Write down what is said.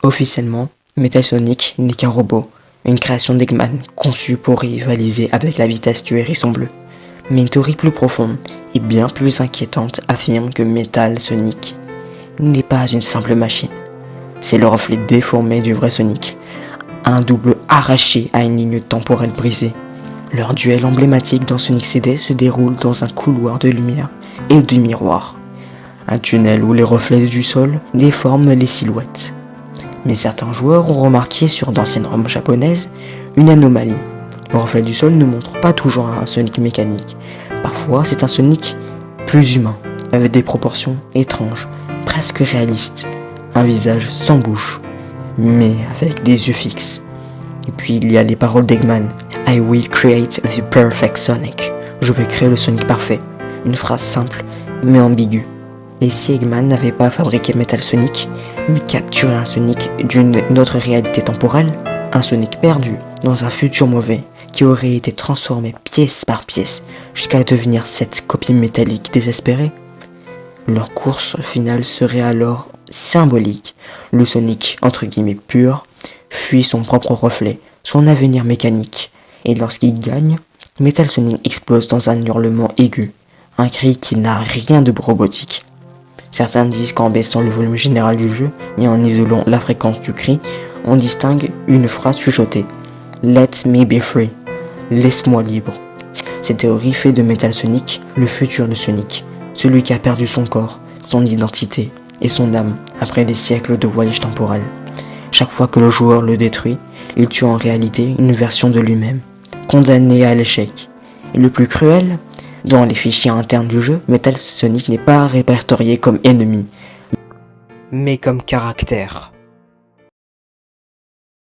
Officiellement, Metal Sonic n'est qu'un robot, une création d'Eggman conçue pour rivaliser avec la vitesse du hérisson bleu. Mais une théorie plus profonde et bien plus inquiétante affirme que Metal Sonic n'est pas une simple machine. C'est le reflet déformé du vrai Sonic, un double arraché à une ligne temporelle brisée. Leur duel emblématique dans Sonic CD se déroule dans un couloir de lumière et de miroirs. Un tunnel où les reflets du sol déforment les silhouettes. Mais certains joueurs ont remarqué sur d'anciennes ROM japonaises une anomalie. Le reflet du sol ne montre pas toujours un Sonic mécanique. Parfois, c'est un Sonic plus humain, avec des proportions étranges, presque réalistes. Un visage sans bouche, mais avec des yeux fixes. Et puis il y a les paroles d'Eggman. I will create the perfect Sonic. Je vais créer le Sonic parfait. Une phrase simple, mais ambiguë. Et si Eggman n'avait pas fabriqué Metal Sonic, mais capturé un Sonic d'une autre réalité temporelle, un Sonic perdu dans un futur mauvais, qui aurait été transformé pièce par pièce jusqu'à devenir cette copie métallique désespérée, leur course finale serait alors symbolique. Le Sonic, entre guillemets pur, fuit son propre reflet, son avenir mécanique, et lorsqu'il gagne, Metal Sonic explose dans un hurlement aigu, un cri qui n'a rien de robotique. Certains disent qu'en baissant le volume général du jeu et en isolant la fréquence du cri, on distingue une phrase chuchotée. Let me be free. Laisse-moi libre. Cette théorie fait de Metal Sonic le futur de Sonic, celui qui a perdu son corps, son identité et son âme après des siècles de voyage temporel. Chaque fois que le joueur le détruit, il tue en réalité une version de lui-même, condamné à l'échec. Et le plus cruel, dans les fichiers internes du jeu, Metal Sonic n'est pas répertorié comme ennemi, mais comme caractère.